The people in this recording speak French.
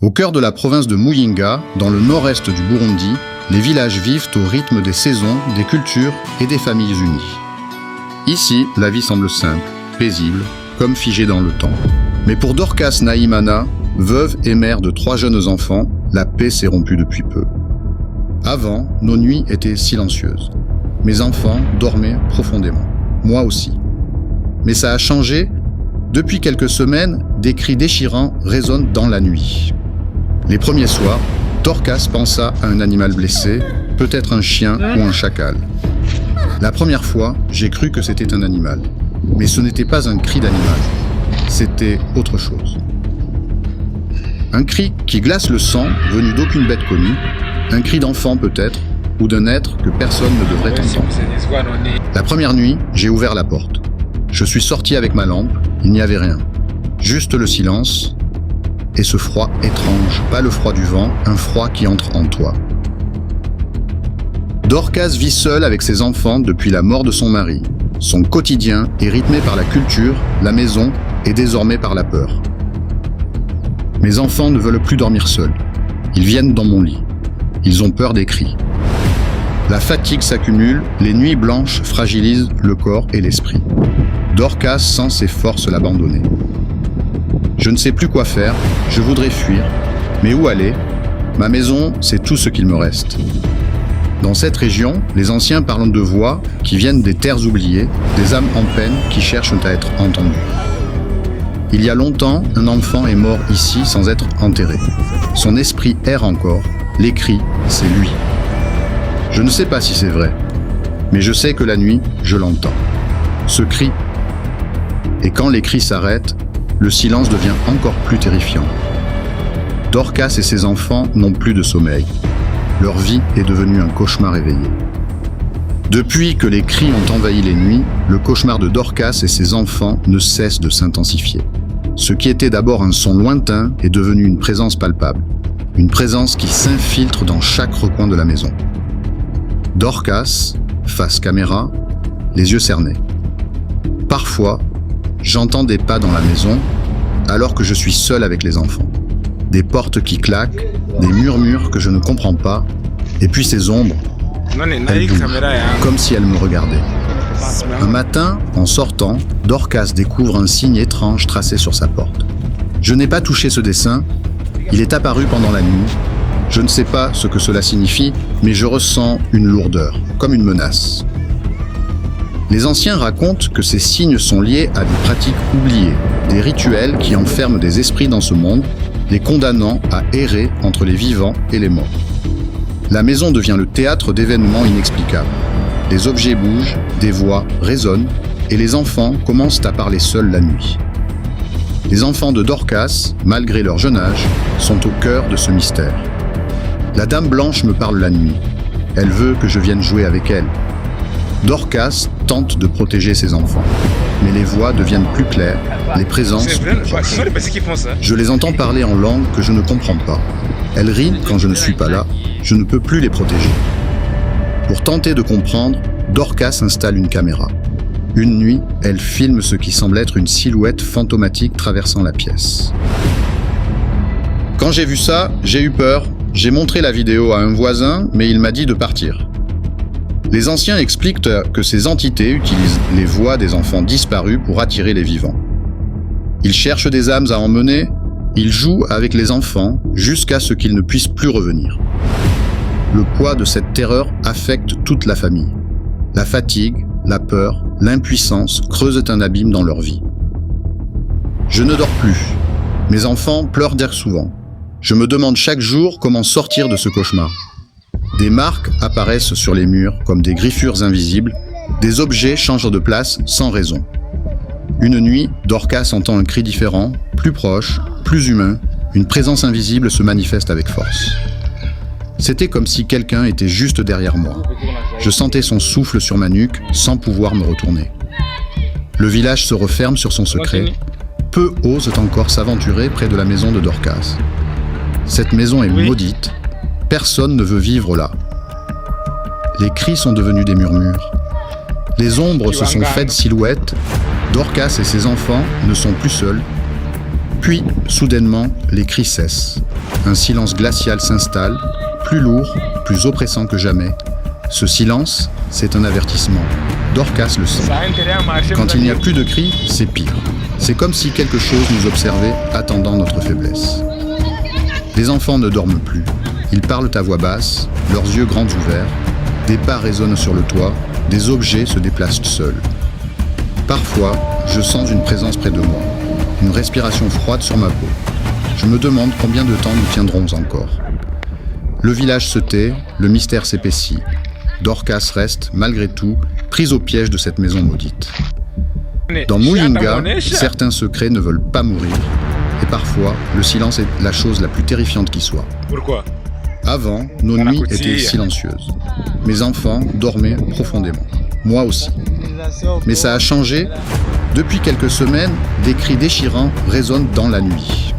Au cœur de la province de Muyinga, dans le nord-est du Burundi, les villages vivent au rythme des saisons, des cultures et des familles unies. Ici, la vie semble simple, paisible, comme figée dans le temps. Mais pour Dorcas Nahimana, veuve et mère de 3 jeunes enfants, la paix s'est rompue depuis peu. Avant, nos nuits étaient silencieuses. Mes enfants dormaient profondément. Moi aussi. Mais ça a changé. Depuis quelques semaines, des cris déchirants résonnent dans la nuit. Les premiers soirs, Dorcas pensa à un animal blessé, peut-être un chien ou un chacal. La première fois, j'ai cru que c'était un animal. Mais ce n'était pas un cri d'animal. C'était autre chose. Un cri qui glace le sang, venu d'aucune bête connue, un cri d'enfant peut-être, ou d'un être que personne ne devrait entendre. La première nuit, j'ai ouvert la porte. Je suis sorti avec ma lampe, il n'y avait rien. Juste le silence, et ce froid étrange, pas le froid du vent, un froid qui entre en toi. Dorcas vit seule avec ses enfants depuis la mort de son mari. Son quotidien est rythmé par la culture, la maison et désormais par la peur. Mes enfants ne veulent plus dormir seuls. Ils viennent dans mon lit. Ils ont peur des cris. La fatigue s'accumule, les nuits blanches fragilisent le corps et l'esprit. Dorcas sent ses forces l'abandonner. Je ne sais plus quoi faire, je voudrais fuir, mais où aller? Ma maison, c'est tout ce qu'il me reste. Dans cette région, les anciens parlent de voix qui viennent des terres oubliées, des âmes en peine qui cherchent à être entendues. Il y a longtemps, un enfant est mort ici sans être enterré. Son esprit erre encore, les cris, c'est lui. Je ne sais pas si c'est vrai, mais je sais que la nuit, je l'entends. Ce cri. Et quand les cris s'arrêtent, le silence devient encore plus terrifiant. Dorcas et ses enfants n'ont plus de sommeil. Leur vie est devenue un cauchemar éveillé. Depuis que les cris ont envahi les nuits, le cauchemar de Dorcas et ses enfants ne cesse de s'intensifier. Ce qui était d'abord un son lointain est devenu une présence palpable. Une présence qui s'infiltre dans chaque recoin de la maison. Dorcas, face caméra, les yeux cernés. Parfois, j'entends des pas dans la maison, alors que je suis seul avec les enfants. Des portes qui claquent, des murmures que je ne comprends pas, et puis ces ombres, elles bougent, comme si elles me regardaient. Un matin, en sortant, Dorcas découvre un signe étrange tracé sur sa porte. Je n'ai pas touché ce dessin, il est apparu pendant la nuit. Je ne sais pas ce que cela signifie, mais je ressens une lourdeur, comme une menace. Les anciens racontent que ces signes sont liés à des pratiques oubliées, des rituels qui enferment des esprits dans ce monde, les condamnant à errer entre les vivants et les morts. La maison devient le théâtre d'événements inexplicables. Les objets bougent, des voix résonnent, et les enfants commencent à parler seuls la nuit. Les enfants de Dorcas, malgré leur jeune âge, sont au cœur de ce mystère. La Dame Blanche me parle la nuit. Elle veut que je vienne jouer avec elle. Dorcas tente de protéger ses enfants. Mais les voix deviennent plus claires, les présences plus proches. Je les entends parler en langue que je ne comprends pas. Elles rient quand je ne suis pas là, je ne peux plus les protéger. Pour tenter de comprendre, Dorcas installe une caméra. Une nuit, elle filme ce qui semble être une silhouette fantomatique traversant la pièce. Quand j'ai vu ça, j'ai eu peur. J'ai montré la vidéo à un voisin, mais il m'a dit de partir. Les anciens expliquent que ces entités utilisent les voix des enfants disparus pour attirer les vivants. Ils cherchent des âmes à emmener, ils jouent avec les enfants jusqu'à ce qu'ils ne puissent plus revenir. Le poids de cette terreur affecte toute la famille. La fatigue, la peur, l'impuissance creusent un abîme dans leur vie. Je ne dors plus. Mes enfants pleurent d'air souvent. Je me demande chaque jour comment sortir de ce cauchemar. Des marques apparaissent sur les murs comme des griffures invisibles, des objets changent de place sans raison. Une nuit, Dorcas entend un cri différent, plus proche, plus humain, une présence invisible se manifeste avec force. C'était comme si quelqu'un était juste derrière moi. Je sentais son souffle sur ma nuque sans pouvoir me retourner. Le village se referme sur son secret. Peu osent encore s'aventurer près de la maison de Dorcas. Cette maison est maudite. Personne ne veut vivre là. Les cris sont devenus des murmures. Les ombres se sont faites silhouettes. Dorcas et ses enfants ne sont plus seuls. Puis, soudainement, les cris cessent. Un silence glacial s'installe, plus lourd, plus oppressant que jamais. Ce silence, c'est un avertissement. Dorcas le sent. Quand il n'y a plus de cris, c'est pire. C'est comme si quelque chose nous observait, attendant notre faiblesse. Les enfants ne dorment plus. Ils parlent à voix basse, leurs yeux grands ouverts. Des pas résonnent sur le toit, des objets se déplacent seuls. Parfois, je sens une présence près de moi, une respiration froide sur ma peau. Je me demande combien de temps nous tiendrons encore. Le village se tait, le mystère s'épaissit. Dorcas reste, malgré tout, prise au piège de cette maison maudite. Dans Muyinga, certains secrets ne veulent pas mourir, et parfois, le silence est la chose la plus terrifiante qui soit. Pourquoi ? Avant, nos nuits étaient silencieuses. Mes enfants dormaient profondément. Moi aussi. Mais ça a changé. Depuis quelques semaines, des cris déchirants résonnent dans la nuit.